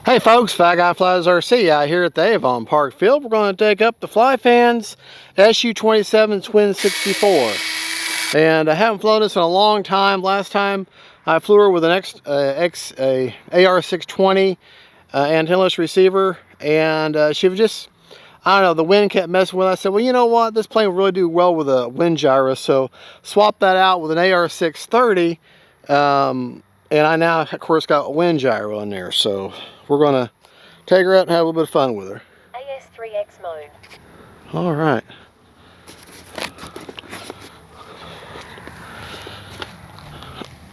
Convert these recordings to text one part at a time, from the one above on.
Hey folks, FLYFANS out here at the Avon Park Field. We're going to take up the FLYFANS SU-27 Twin 64. And I haven't flown this in a long time. Last time I flew her with an AR620 antennaless receiver. And she was just, I don't know, the wind kept messing with it. I said, well, you know what? This plane will really do well with a wind gyro. So swap that out with an AR630. And I now, of course, got a wind gyro in there. So we're going to take her out and have a little bit of fun with her. AS3X mode. All right.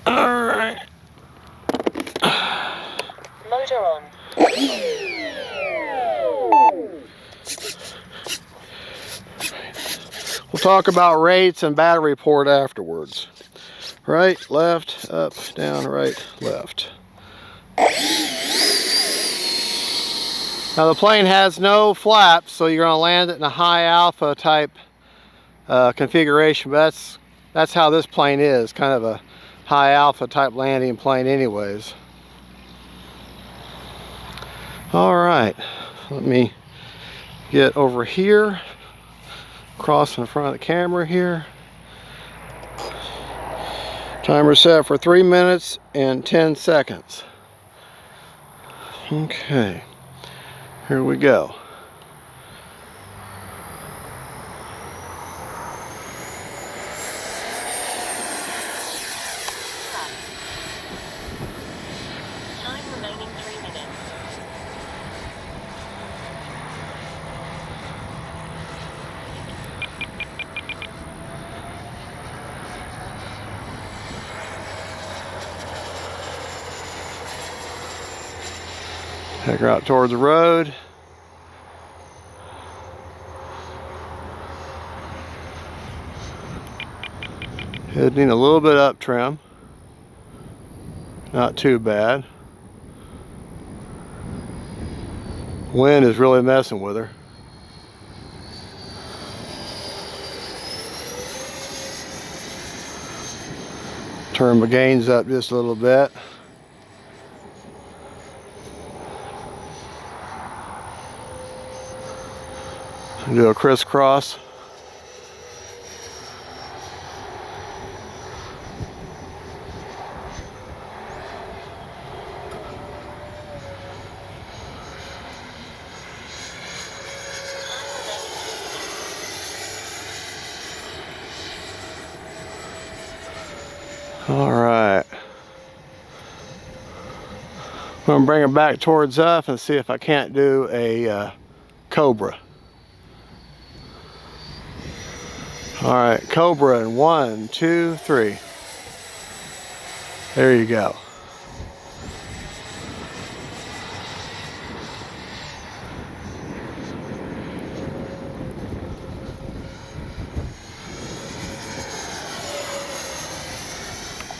All right. Motor on. We'll talk about rates and battery report afterwards. Right, left, up, down, right, left. Now the plane has no flaps, so you're going to land it in a high alpha type configuration. But that's how this plane is, kind of a high alpha type landing plane anyways. All right, let me get over here, cross in front of the camera here. Timer set for 3 minutes and 10 seconds. Okay, here we go. Time remaining 3 minutes. Take her out towards the road. Heading a little bit up trim. Not too bad. Wind is really messing with her. Turn my gains up just a little bit. Do a crisscross. All right. I'm going to bring it back towards us and see if I can't do a Cobra. All right, Cobra in 1, 2, 3. There you go.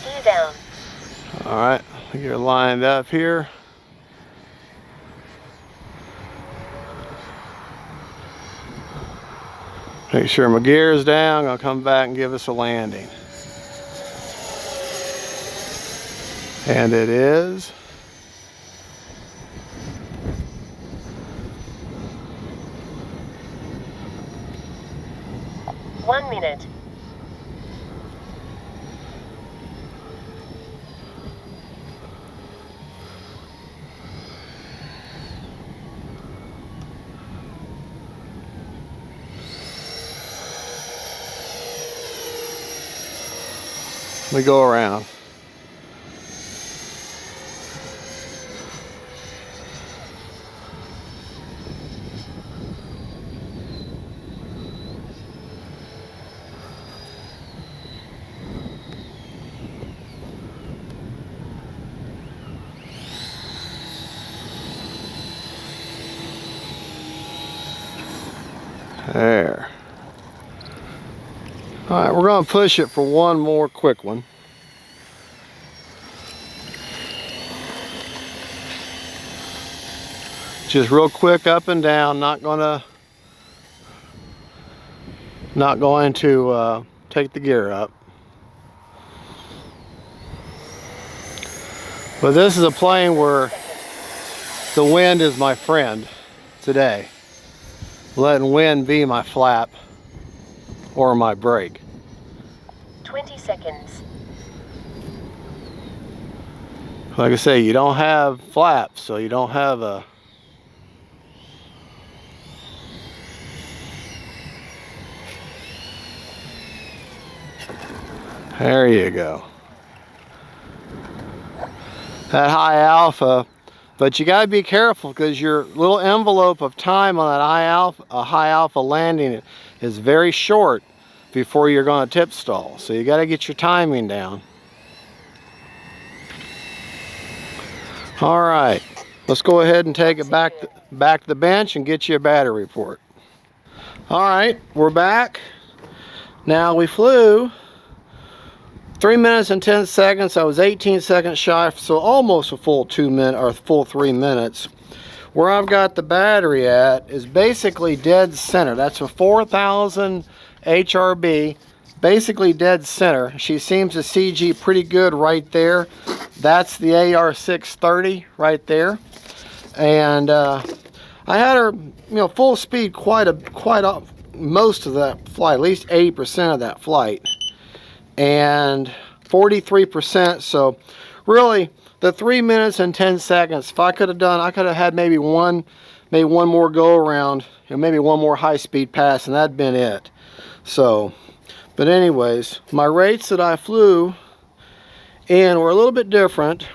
Gear down. All right, you're lined up here. Make sure my gear is down. I'll come back and give us a landing. And it is. One minute. Let me go around. There. All right, we're going to push it for one more quick one. Just real quick up and down, not going to take the gear up. But this is a plane where the wind is my friend today. Letting wind be my flap or my brake. 20 seconds. Like I say, you don't have flaps, so you don't have a... There you go. That high alpha, but you gotta be careful because your little envelope of time on that high alpha landing is very short before you're gonna tip stall. So you gotta get your timing down. All right, let's go ahead and take it back to the bench and get you a battery report. All right, we're back. Now we flew 3 minutes and 10 seconds. I was 18 seconds shy, so almost a full 2 minutes or full 3 minutes. Where I've got the battery at is basically dead center. That's a 4000 HRB, basically dead center. She seems to CG pretty good right there. That's the AR630 right there. And I had her, full speed most of that flight, at least 80% of that flight. And 43%, so really the 3 minutes and 10 seconds, if I could have had maybe one more go around and maybe one more high speed pass, and that'd been it. So, but anyways, my rates that I flew in were a little bit different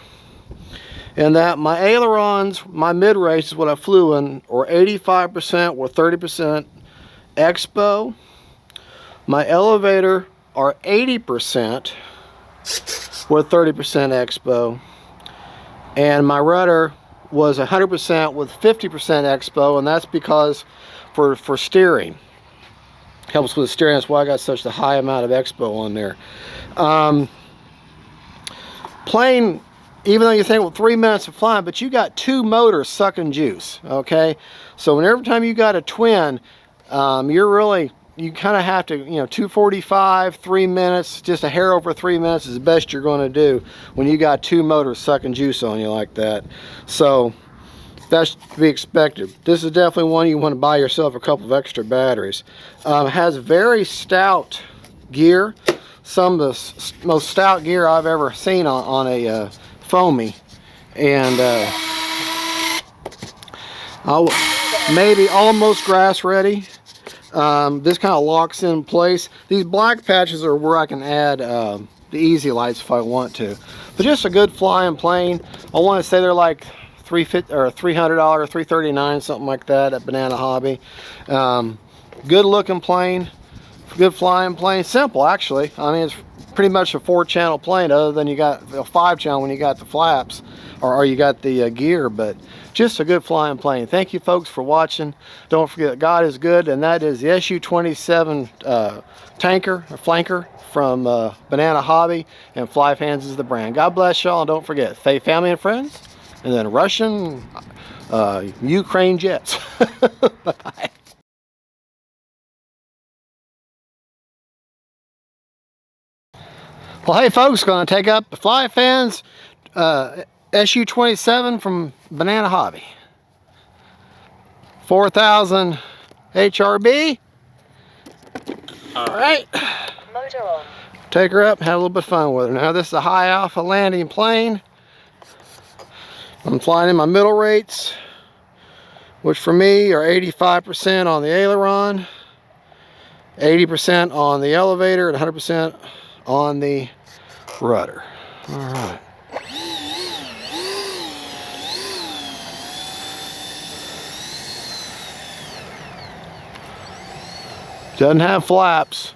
in that my ailerons, my mid rates is what I flew in, or 85% or 30% expo. My elevator are 80% with 30% expo, and my rudder was 100% with 50% expo, and that's because for steering, helps with steering. That's why I got such a high amount of expo on there. Plane, even though you think, well, 3 minutes of flying, but you got 2 motors sucking juice. Okay, so whenever time you got a twin, you kind of have to, 245, 3 minutes, just a hair over 3 minutes is the best you're going to do when you got 2 motors sucking juice on you like that. So that's to be expected. This is definitely one you want to buy yourself a couple of extra batteries. It has very stout gear, some of the most stout gear I've ever seen on a foamy, and maybe almost grass ready. This kind of locks in place. These black patches are where I can add the easy lights if I want to. But just a good flying plane. I want to say they're like $300 or $339, something like that at Banana Hobby. Good looking plane, good flying plane. Simple actually. I mean, it's pretty much a 4-channel plane, other than you got a 5-channel when you got the flaps or you got the gear, but just a good flying plane. Thank you folks for watching. Don't forget, God is good, and that is the SU-27 tanker or flanker from Banana Hobby, and FLYFANS is the brand. God bless y'all, and don't forget, faith, family, and friends, and then Russian, Ukraine jets. Bye. Well, hey folks, going to take up the FLYFANS SU-27 from Banana Hobby. 4000 HRB. All right. Motor on. Take her up, have a little bit of fun with her. Now this is a high alpha landing plane. I'm flying in my middle rates, which for me are 85% on the aileron, 80% on the elevator, and 100% on the rudder. All right. Doesn't have flaps,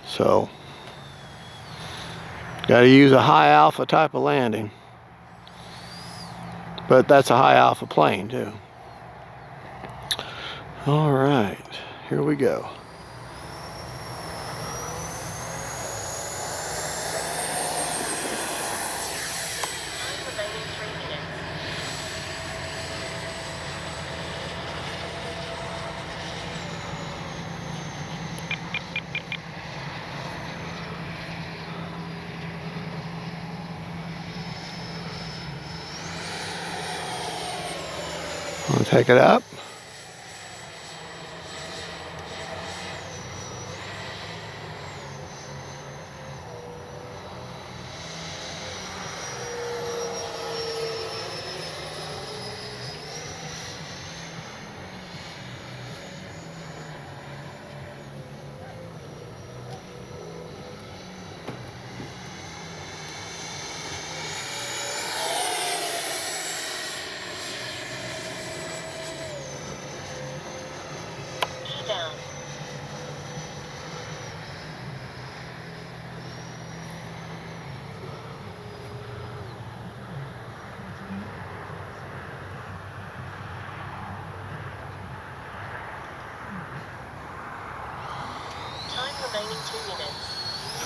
so got to use a high alpha type of landing. But that's a high alpha plane too. All right, here we go. Remaining 3 minutes. I'm gonna take it up. Down. Time remaining 2 minutes.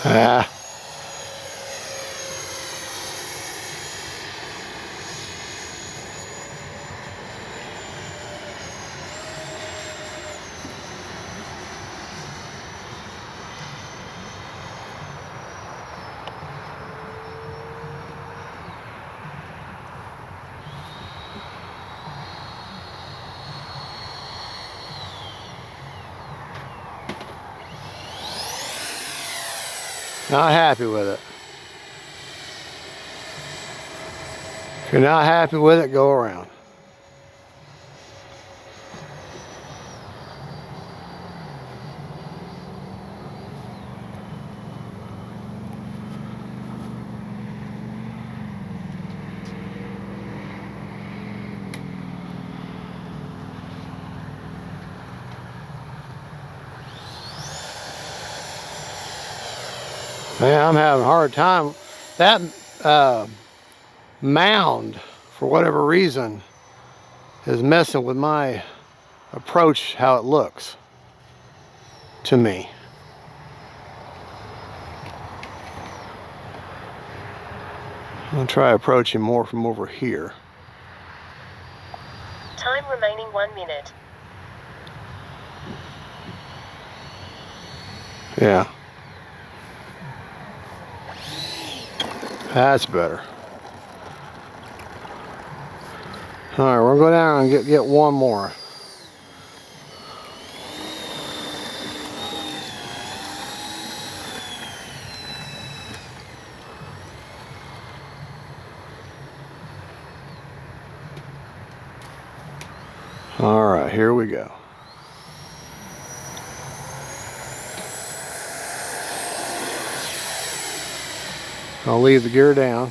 Ah. Not happy with it. If you're not happy with it, go around. Man, I'm having a hard time. That mound, for whatever reason, is messing with my approach, how it looks to me. I'm gonna try approaching more from over here. Time remaining 1 minute. Yeah. That's better. All right, we'll go down and get one more. All right, here we go. I'll leave the gear down.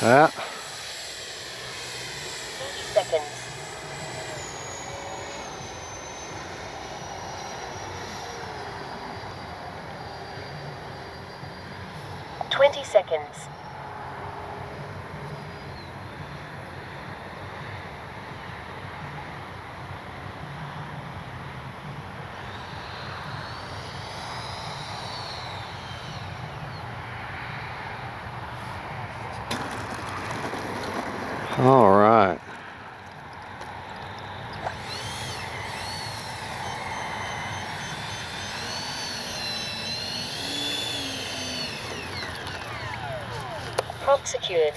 That. 30 seconds. Seconds. All right. Prop secured.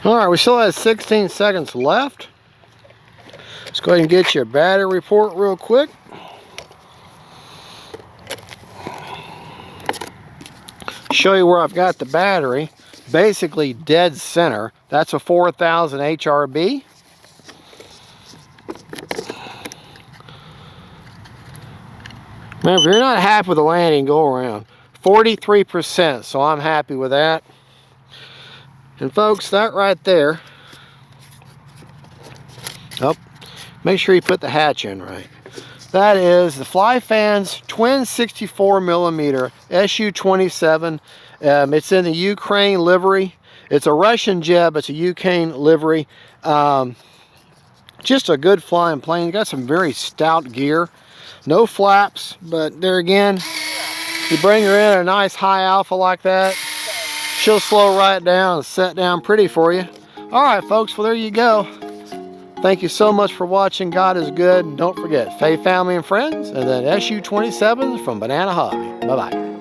All right, we still have 16 seconds left. Let's go ahead and get your battery report real quick. Show you where I've got the battery. Basically dead center. That's a 4000 HRB. Remember, if you're not happy with the landing, go around. 43%, so I'm happy with that. And folks, that right there, oh, make sure you put the hatch in right. That is the FLYFANS twin 64mm SU-27. It's in the Ukraine livery. It's a Russian jet, but it's a Ukraine livery. Just a good flying plane. Got some very stout gear. No flaps, but there again, You bring her in a nice high alpha like that, she'll slow right down and set down pretty for you. All right, folks, well, there you go. Thank you so much for watching. God is good. And don't forget, Faye family and friends, and then SU-27s from Banana Hobby. Bye-bye.